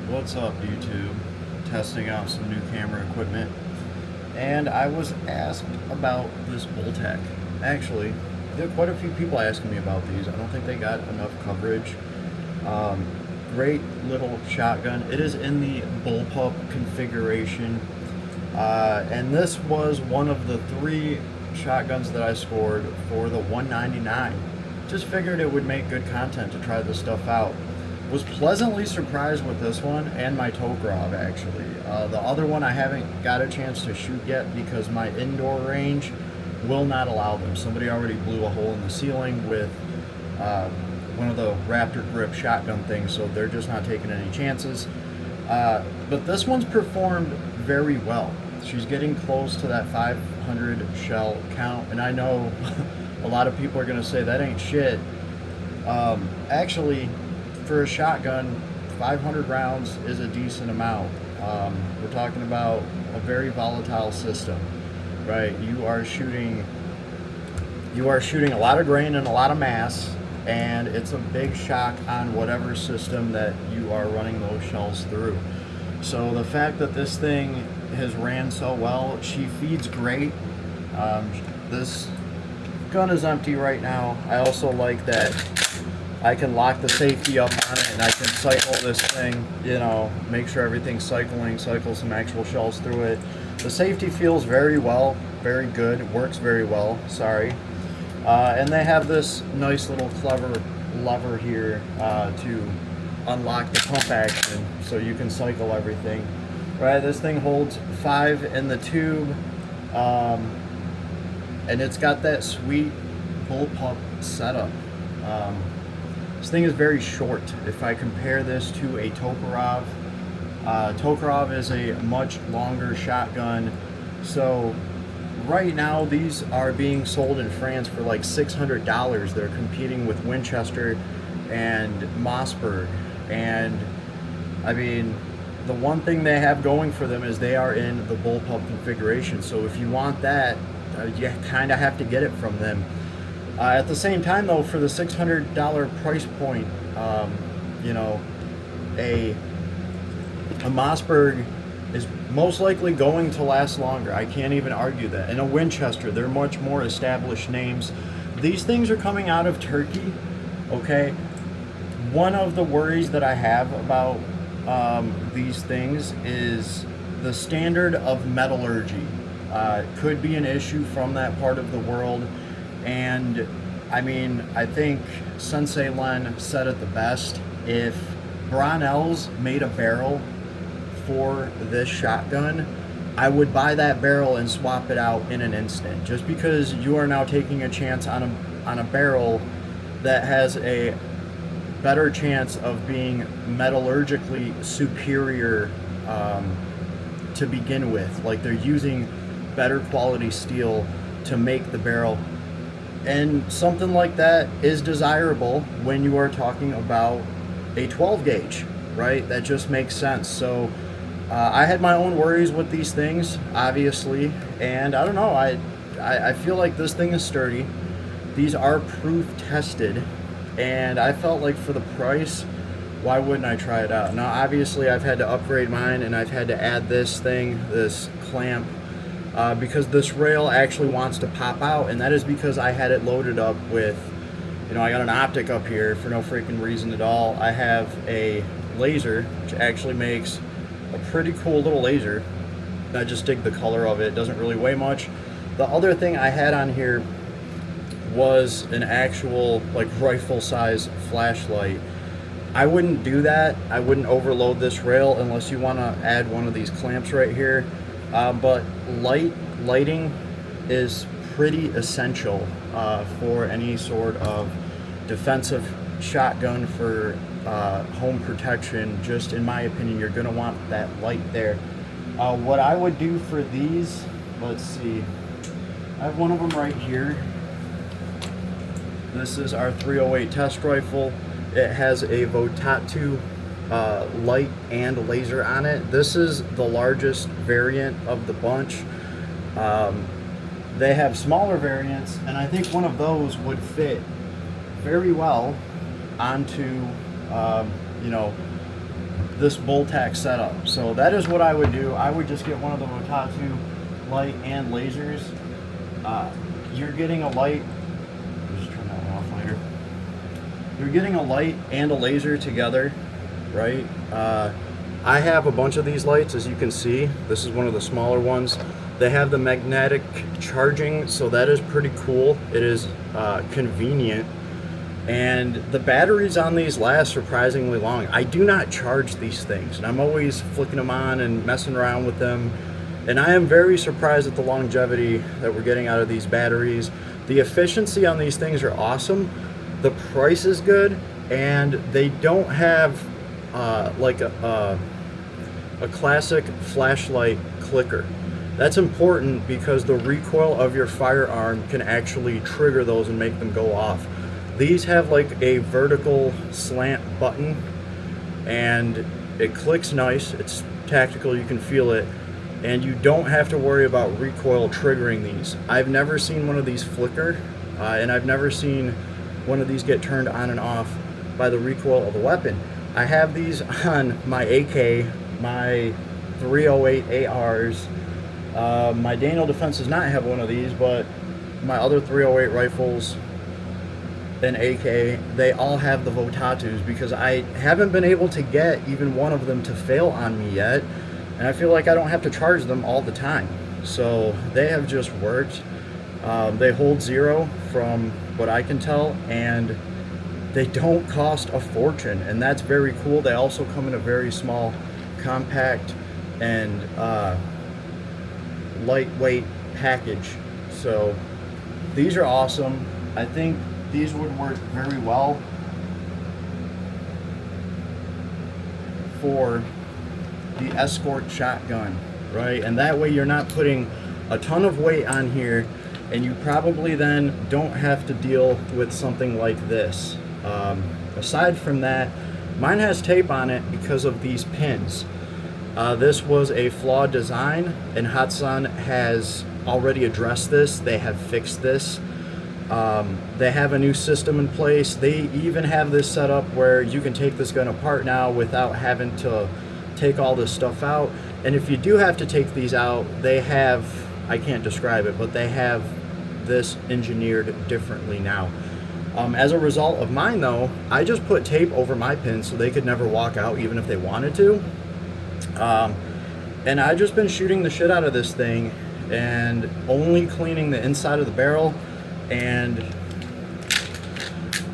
What's up, YouTube? Testing out some new camera equipment, and I was asked about this bultac. Actually, there are quite a few people asking me about these. I don't think they got enough coverage. Um, Great little shotgun. It is in the bullpup configuration, and this was one of the three shotguns that I scored for the 199. Just figured it would make good content to try this stuff out. Was pleasantly surprised with this one and my Tokarov actually. The other one I haven't got a chance to shoot yet because my indoor range will not allow them. Somebody already blew a hole in the ceiling with one of the Raptor grip shotgun things, so they're just not taking any chances. But this one's performed very well. She's getting close to that 500 shell count, and I know a lot of people are going to say that ain't shit. Actually, for a shotgun, 500 rounds is a decent amount. We're talking about a very volatile system, right? You are shooting a lot of grain and a lot of mass, and it's a big shock on whatever system that you are running those shells through. So the fact that this thing has ran so well, she feeds great. This gun is empty right now. I also like that I can lock the safety up on it and I can cycle this thing, make sure everything's cycle some actual shells through it. The safety feels very well, very good, works very well, sorry. And they have this nice little clever lever here to unlock the pump action so you can cycle everything. Right, this thing holds 5 in the tube, and it's got that sweet bullpup setup. This thing is very short. If I compare this to a Tokarov, Tokarov is a much longer shotgun. So right now these are being sold in France for like $600. They're competing with Winchester and Mossberg. And I mean, the one thing they have going for them is they are in the bullpup configuration. So if you want that, you kind of have to get it from them. At the same time, though, for the $600 price point, a Mossberg is most likely going to last longer. I can't even argue that. And a Winchester, they're much more established names. These things are coming out of Turkey, okay? One of the worries that I have about these things is the standard of metallurgy. Could be an issue from that part of the world. And I mean, I think Sensei Len said it the best. If Brownells made a barrel for this shotgun, I would buy that barrel and swap it out in an instant, just because you are now taking a chance on a barrel that has a better chance of being metallurgically superior to begin with. Like, they're using better quality steel to make the barrel, and something like that is desirable when you are talking about a 12 gauge, right? That just makes sense. So I had my own worries with these things, obviously, and I don't know, I feel like this thing is sturdy. These are proof tested, and I felt like for the price, why wouldn't I try it out? Now, obviously, I've had to upgrade mine, and I've had to add this clamp, because this rail actually wants to pop out, and that is because I had it loaded up with, I got an optic up here for no freaking reason at all. I have a laser, which actually makes a pretty cool little laser. I just dig the color of it. It doesn't really weigh much. The other thing I had on here was an actual like rifle size flashlight. I wouldn't do that. I wouldn't overload this rail unless you want to add one of these clamps right here. But lighting is pretty essential for any sort of defensive shotgun for home protection. Just in my opinion, you're going to want that light there. What I would do for these, let's see, I have one of them right here. This is our 308 test rifle. It has a Votatsu light and laser on it. This is the largest variant of the bunch. They have smaller variants, and I think one of those would fit very well onto this bultac setup. So that is what I would do. I would just get one of the Rotatsu light and lasers. You're getting a light. Just turn that one off later. You're getting a light and a laser together, right? I have a bunch of these lights, as you can see. This is one of the smaller ones. They have the magnetic charging, so that is pretty cool. It is convenient. And the batteries on these last surprisingly long. I do not charge these things, and I'm always flicking them on and messing around with them. And I am very surprised at the longevity that we're getting out of these batteries. The efficiency on these things are awesome. The price is good, and they don't have like a classic flashlight clicker. That's important because the recoil of your firearm can actually trigger those and make them go off. These have like a vertical slant button, and it clicks nice. It's tactical, you can feel it, and you don't have to worry about recoil triggering these. I've never seen one of these flicker, and I've never seen one of these get turned on and off by the recoil of the weapon. I have these on my AK, my 308 ARs. My Daniel Defense does not have one of these, but my other 308 rifles and AK, they all have the Votatsus, because I haven't been able to get even one of them to fail on me yet, and I feel like I don't have to charge them all the time. So they have just worked. They hold zero from what I can tell, and they don't cost a fortune, and that's very cool. They also come in a very small, compact, and lightweight package. So these are awesome. I think these would work very well for the Escort shotgun, right? And that way you're not putting a ton of weight on here, and you probably then don't have to deal with something like this. Aside from that, mine has tape on it because of these pins. This was a flawed design, and Hatsan has already addressed this. They have fixed this. They have a new system in place. They even have this set up where you can take this gun apart now without having to take all this stuff out. And if you do have to take these out, they have, I can't describe it, but they have this engineered differently now. As a result of mine though, I just put tape over my pins so they could never walk out even if they wanted to. And I've just been shooting the shit out of this thing and only cleaning the inside of the barrel. And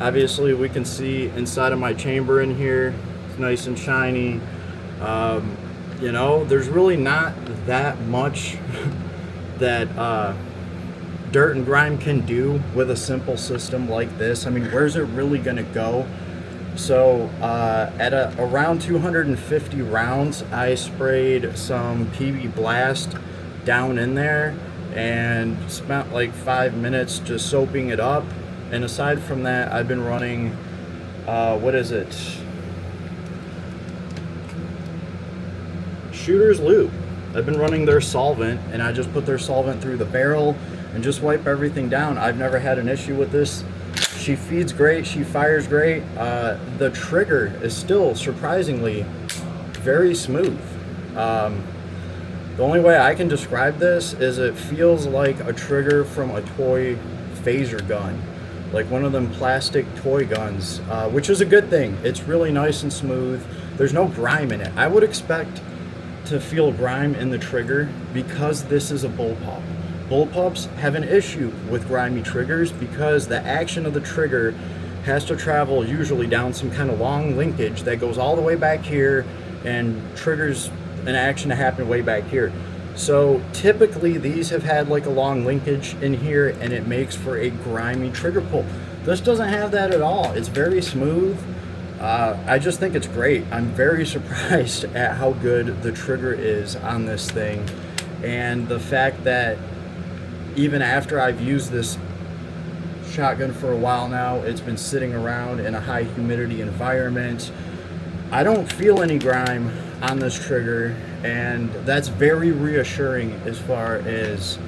obviously we can see inside of my chamber in here, it's nice and shiny. You know, there's really not that much that dirt and grime can do with a simple system like this. I mean, where's it really gonna go? So at around 250 rounds, I sprayed some PB Blast down in there and spent like 5 minutes just soaping it up. And aside from that, I've been running, what is it? Shooter's Lube. I've been running their solvent, and I just put their solvent through the barrel and just wipe everything down. I've never had an issue with this. She feeds great, she fires great. The trigger is still surprisingly very smooth. The only way I can describe this is it feels like a trigger from a toy phaser gun, like one of them plastic toy guns, which is a good thing. It's really nice and smooth. There's no grime in it. I would expect to feel grime in the trigger because this is a bullpup. Bullpups have an issue with grimy triggers because the action of the trigger has to travel usually down some kind of long linkage that goes all the way back here and triggers an action to happen way back here. So typically these have had like a long linkage in here, and it makes for a grimy trigger pull. This doesn't have that at all. It's very smooth. I just think it's great. I'm very surprised at how good the trigger is on this thing, and the fact that even after I've used this shotgun for a while now, it's been sitting around in a high humidity environment, I don't feel any grime on this trigger, and that's very reassuring as far as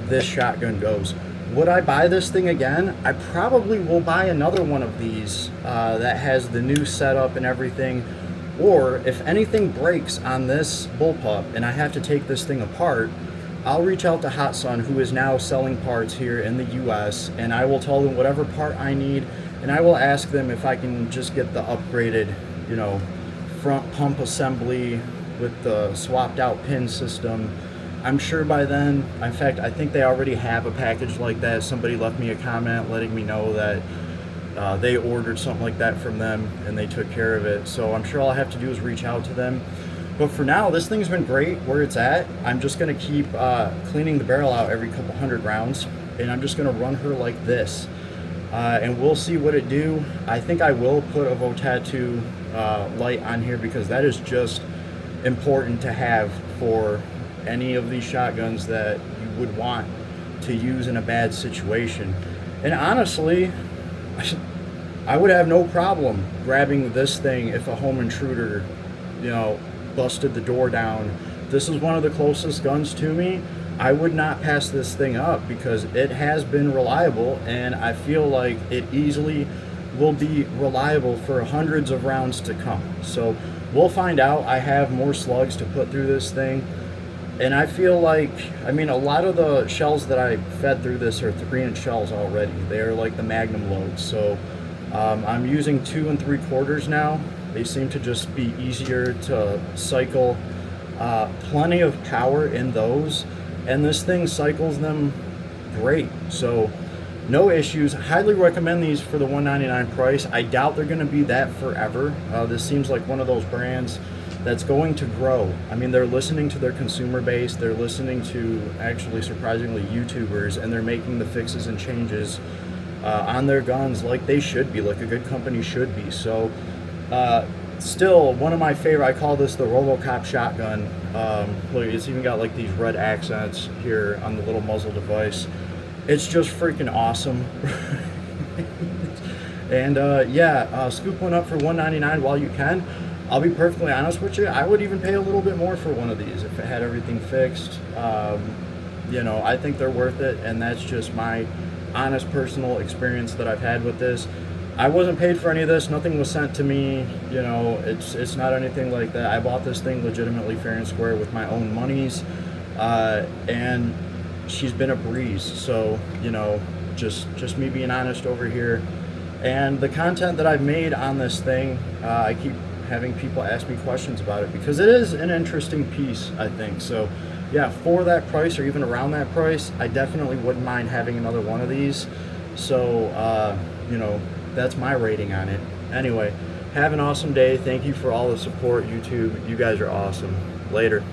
this shotgun goes. Would I buy this thing again? I probably will buy another one of these that has the new setup and everything, Or if anything breaks on this bullpup and I have to take this thing apart, I'll reach out to Hatsan, who is now selling parts here in the US, and I will tell them whatever part I need, and I will ask them if I can just get the upgraded, you know, front pump assembly with the swapped out pin system. I'm sure by then, in fact, I think they already have a package like that. Somebody left me a comment letting me know that they ordered something like that from them and they took care of it. So I'm sure all I have to do is reach out to them. But for now, this thing's been great where it's at. I'm just gonna keep cleaning the barrel out every couple hundred rounds, and I'm just gonna run her like this. And we'll see what it do. I think I will put a Votatu light on here because that is just important to have for any of these shotguns that you would want to use in a bad situation. And honestly, I would have no problem grabbing this thing if a home intruder, you know, busted the door down. This is one of the closest guns to me. I would not pass this thing up because it has been reliable, and I feel like it easily will be reliable for hundreds of rounds to come. So we'll find out. I have more slugs to put through this thing, and I feel like, I mean, a lot of the shells that I fed through this are 3-inch shells already. They're like the Magnum loads. So I'm using 2 3/4 now. They seem to just be easier to cycle. Plenty of power in those, and this thing cycles them great. So no issues. Highly recommend these for the $199 price. I doubt they're going to be that forever. This seems like one of those brands that's going to grow. I mean, they're listening to their consumer base. They're listening to, actually surprisingly, YouTubers, and they're making the fixes and changes on their guns like they should be, like a good company should be. So still one of my favorite. I call this the Robocop shotgun. Look, it's even got like these red accents here on the little muzzle device. It's just freaking awesome. And yeah, scoop one up for $199 while you can. I'll be perfectly honest with you, I would even pay a little bit more for one of these if it had everything fixed. You know, I think they're worth it, and that's just my honest personal experience that I've had with this. I wasn't paid for any of this. Nothing was sent to me. You know, it's not anything like that. I bought this thing legitimately fair and square with my own monies, and she's been a breeze. So, you know, just me being honest over here. And the content that I've made on this thing, I keep having people ask me questions about it because it is an interesting piece, I think. So yeah, for that price or even around that price, I definitely wouldn't mind having another one of these. So you know, that's my rating on it. Anyway, have an awesome day. Thank you for all the support, YouTube. You guys are awesome. Later.